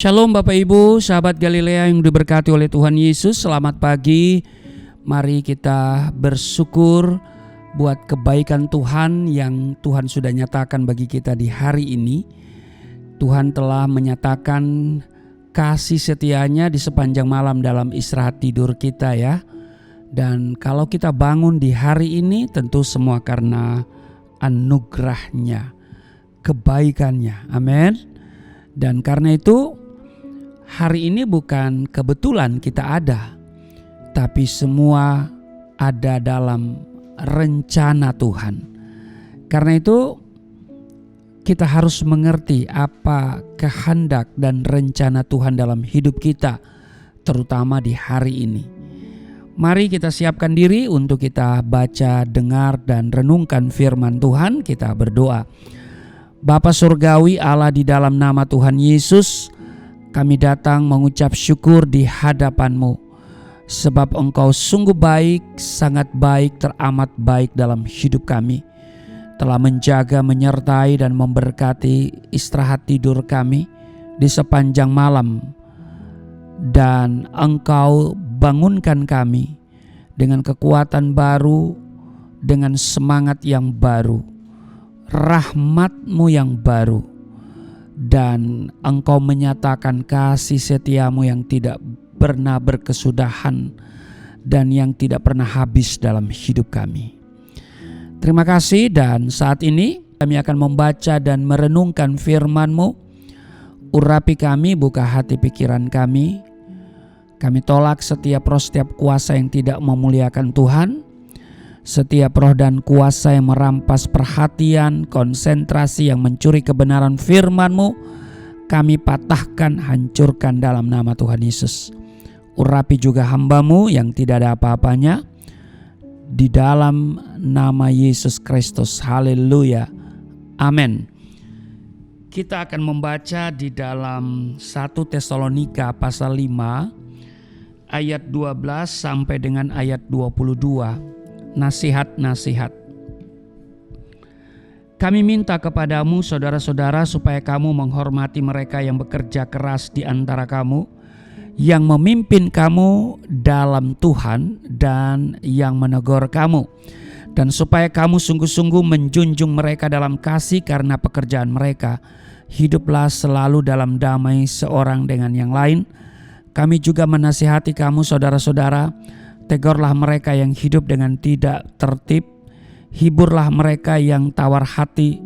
Shalom Bapak Ibu, sahabat Galilea yang diberkati oleh Tuhan Yesus. Selamat pagi. Mari kita bersyukur buat kebaikan Tuhan yang Tuhan sudah nyatakan bagi kita di hari ini. Tuhan telah menyatakan kasih setianya di sepanjang malam dalam istirahat tidur kita ya. Dan kalau kita bangun di hari ini tentu semua karena anugerahnya, kebaikannya. Amin. Dan karena itu hari ini bukan kebetulan kita ada, tapi semua ada dalam rencana Tuhan. Karena itu kita harus mengerti apa kehendak dan rencana Tuhan dalam hidup kita, terutama di hari ini. Mari kita siapkan diri untuk kita baca, dengar, dan renungkan firman Tuhan. Kita berdoa. Bapa Surgawi Allah, di dalam nama Tuhan Yesus, kami datang mengucap syukur di hadapan-Mu. Sebab Engkau sungguh baik, sangat baik, teramat baik dalam hidup kami. Telah menjaga, menyertai, dan memberkati istirahat tidur kami di sepanjang malam. Dan Engkau bangunkan kami dengan kekuatan baru, dengan semangat yang baru, rahmat-Mu yang baru, dan Engkau menyatakan kasih setia-Mu yang tidak pernah berkesudahan dan yang tidak pernah habis dalam hidup kami. Terima kasih, dan saat ini kami akan membaca dan merenungkan firman-Mu. Urapi kami, buka hati pikiran kami. Kami tolak setiap roh, setiap kuasa yang tidak memuliakan Tuhan. Setiap roh dan kuasa yang merampas perhatian, konsentrasi, yang mencuri kebenaran firman-Mu, kami patahkan, hancurkan dalam nama Tuhan Yesus. Urapi juga hamba-Mu yang tidak ada apa-apanya, di dalam nama Yesus Kristus. Haleluya. Amin. Kita akan membaca di dalam 1 Tesalonika pasal 5 ayat 12 sampai dengan ayat 22. Nasihat-nasihat. Kami minta kepadamu saudara-saudara supaya kamu menghormati mereka yang bekerja keras di antara kamu, yang memimpin kamu dalam Tuhan dan yang menegur kamu, dan supaya kamu sungguh-sungguh menjunjung mereka dalam kasih karena pekerjaan mereka. Hiduplah selalu dalam damai seorang dengan yang lain. Kami juga menasihati kamu saudara-saudara, tegurlah mereka yang hidup dengan tidak tertib, hiburlah mereka yang tawar hati,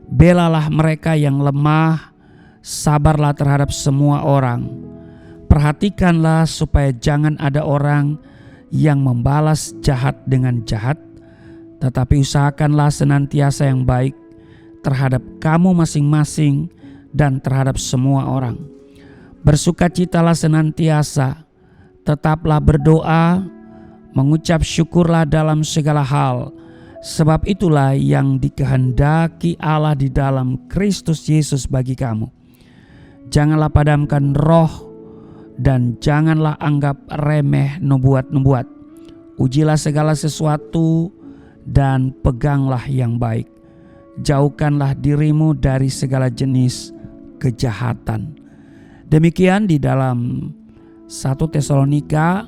belalah mereka yang lemah, sabarlah terhadap semua orang. Perhatikanlah supaya jangan ada orang yang membalas jahat dengan jahat, tetapi usahakanlah senantiasa yang baik terhadap kamu masing-masing dan terhadap semua orang. Bersukacitalah senantiasa, tetaplah berdoa, mengucap syukurlah dalam segala hal, sebab itulah yang dikehendaki Allah di dalam Kristus Yesus bagi kamu. Janganlah padamkan roh, dan janganlah anggap remeh nubuat-nubuat. Ujilah segala sesuatu dan peganglah yang baik. Jauhkanlah dirimu dari segala jenis kejahatan. Demikian di dalam 1 Tesalonika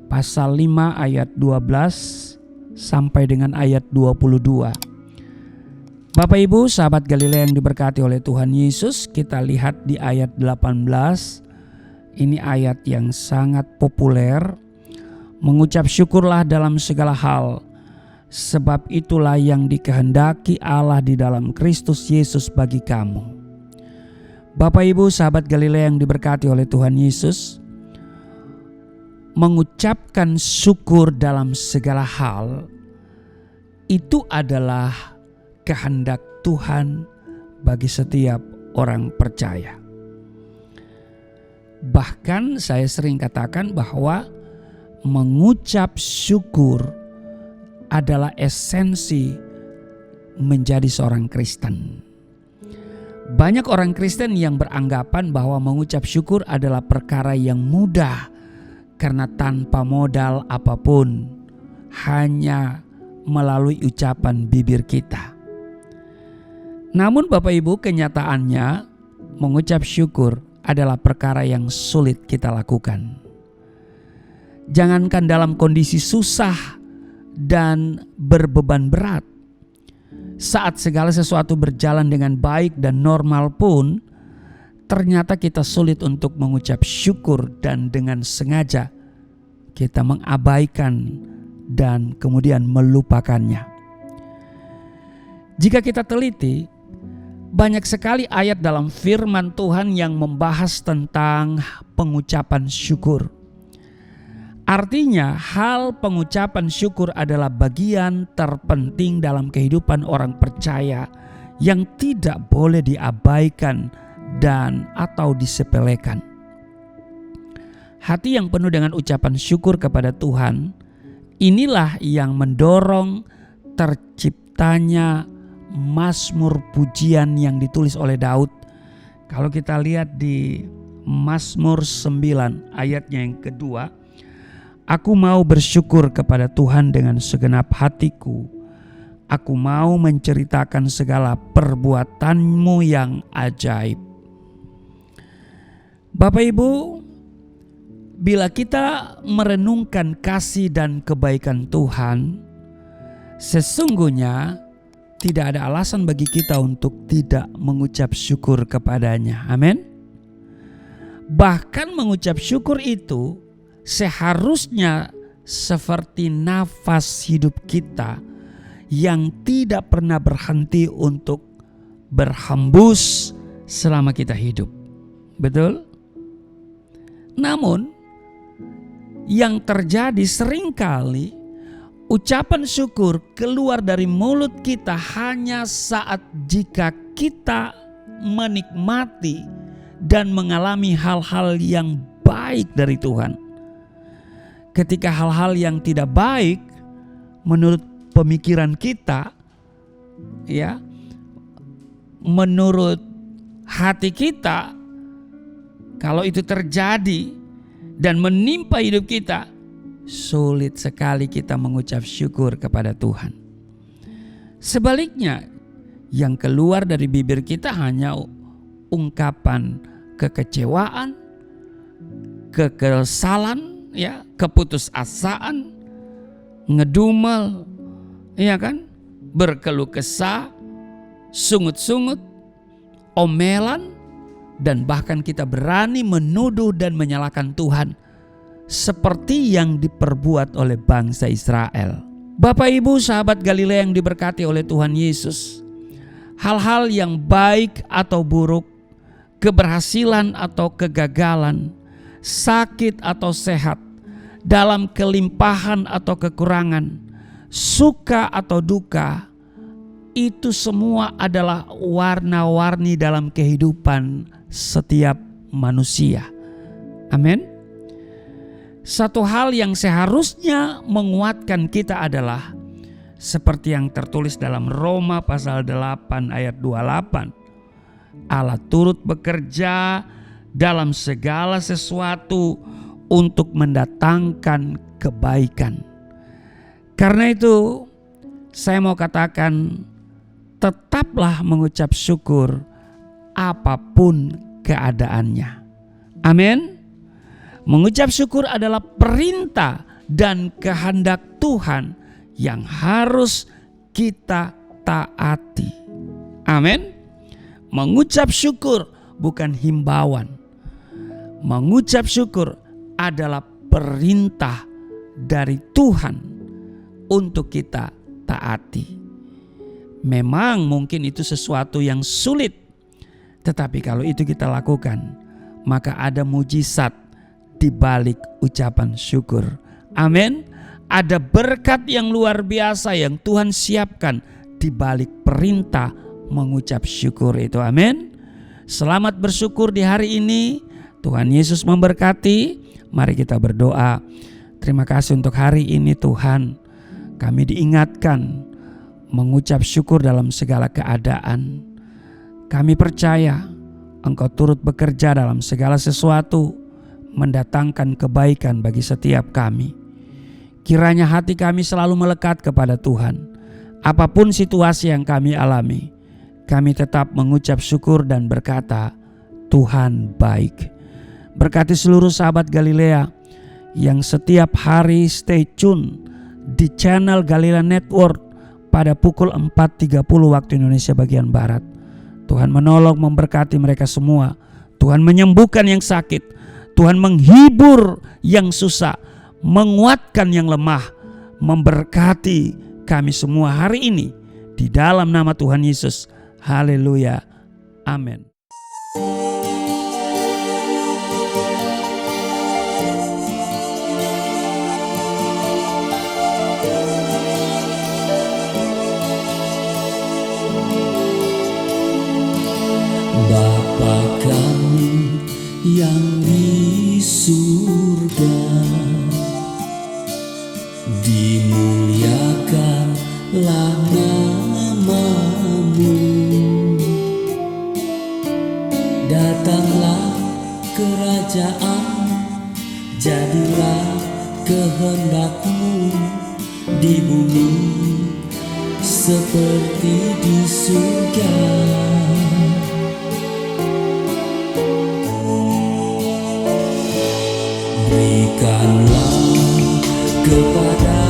pasal 5 ayat 12 sampai dengan ayat 22. Bapak Ibu sahabat Galilea yang diberkati oleh Tuhan Yesus, kita lihat di ayat 18. Ini ayat yang sangat populer. Mengucap syukurlah dalam segala hal, sebab itulah yang dikehendaki Allah di dalam Kristus Yesus bagi kamu. Bapak Ibu sahabat Galilea yang diberkati oleh Tuhan Yesus, mengucapkan syukur dalam segala hal itu adalah kehendak Tuhan bagi setiap orang percaya. Bahkan saya sering katakan bahwa mengucap syukur adalah esensi menjadi seorang Kristen. Banyak orang Kristen yang beranggapan bahwa mengucap syukur adalah perkara yang mudah karena tanpa modal apapun, hanya melalui ucapan bibir kita. Namun Bapak Ibu, kenyataannya mengucap syukur adalah perkara yang sulit kita lakukan. Jangankan dalam kondisi susah dan berbeban berat, saat segala sesuatu berjalan dengan baik dan normal pun, ternyata kita sulit untuk mengucap syukur dan dengan sengaja kita mengabaikan dan kemudian melupakannya. Jika kita teliti, banyak sekali ayat dalam firman Tuhan yang membahas tentang pengucapan syukur. Artinya, hal pengucapan syukur adalah bagian terpenting dalam kehidupan orang percaya yang tidak boleh diabaikan dan atau disepelekan. Hati yang penuh dengan ucapan syukur kepada Tuhan, inilah yang mendorong terciptanya Mazmur pujian yang ditulis oleh Daud. Kalau kita lihat di Mazmur 9 ayatnya yang kedua, aku mau bersyukur kepada Tuhan dengan segenap hatiku. Aku mau menceritakan segala perbuatan-Mu yang ajaib. Bapak Ibu, bila kita merenungkan kasih dan kebaikan Tuhan, sesungguhnya tidak ada alasan bagi kita untuk tidak mengucap syukur kepadanya. Amin. Bahkan mengucap syukur itu seharusnya seperti nafas hidup kita yang tidak pernah berhenti untuk berhembus selama kita hidup. Betul? Namun yang terjadi seringkali ucapan syukur keluar dari mulut kita hanya saat jika kita menikmati dan mengalami hal-hal yang baik dari Tuhan. Ketika hal-hal yang tidak baik menurut pemikiran kita, ya, menurut hati kita, kalau itu terjadi dan menimpa hidup kita, sulit sekali kita mengucap syukur kepada Tuhan. Sebaliknya, yang keluar dari bibir kita hanya ungkapan kekecewaan, kekesalan, ya, keputusasaan, ngedumel, ya kan, berkeluh kesah, sungut-sungut, omelan, dan bahkan kita berani menuduh dan menyalahkan Tuhan seperti yang diperbuat oleh bangsa Israel. Bapak Ibu sahabat Galilea yang diberkati oleh Tuhan Yesus, hal-hal yang baik atau buruk, keberhasilan atau kegagalan, sakit atau sehat, dalam kelimpahan atau kekurangan, suka atau duka, itu semua adalah warna-warni dalam kehidupan setiap manusia. Amin. Satu hal yang seharusnya menguatkan kita adalah seperti yang tertulis dalam Roma pasal 8 ayat 28. Allah turut bekerja dalam segala sesuatu untuk mendatangkan kebaikan. Karena itu saya mau katakan, tetaplah mengucap syukur apapun keadaannya. Amin. Mengucap syukur adalah perintah dan kehendak Tuhan yang harus kita taati. Amin. Mengucap syukur bukan himbauan. Mengucap syukur adalah perintah dari Tuhan untuk kita taati. Memang mungkin itu sesuatu yang sulit, tetapi kalau itu kita lakukan, maka ada mujizat di balik ucapan syukur. Amin. Ada berkat yang luar biasa yang Tuhan siapkan di balik perintah mengucap syukur itu. Amin. Selamat bersyukur di hari ini. Tuhan Yesus memberkati. Mari kita berdoa. Terima kasih untuk hari ini Tuhan. Kami diingatkan mengucap syukur dalam segala keadaan. Kami percaya Engkau turut bekerja dalam segala sesuatu, mendatangkan kebaikan bagi setiap kami. Kiranya hati kami selalu melekat kepada Tuhan. Apapun situasi yang kami alami, kami tetap mengucap syukur dan berkata, Tuhan baik. Berkati seluruh sahabat Galilea yang setiap hari stay tune di channel Galilea Network pada pukul 4.30 waktu Indonesia bagian Barat. Tuhan menolong, memberkati mereka semua. Tuhan menyembuhkan yang sakit. Tuhan menghibur yang susah, menguatkan yang lemah, memberkati kami semua hari ini di dalam nama Tuhan Yesus. Haleluya. Amin. Bapa kami yang di surga, dimuliakanlah nama-Mu. Datanglah kerajaan, jadilah kehendak-Mu di bumi seperti di surga. Berikanlah kepada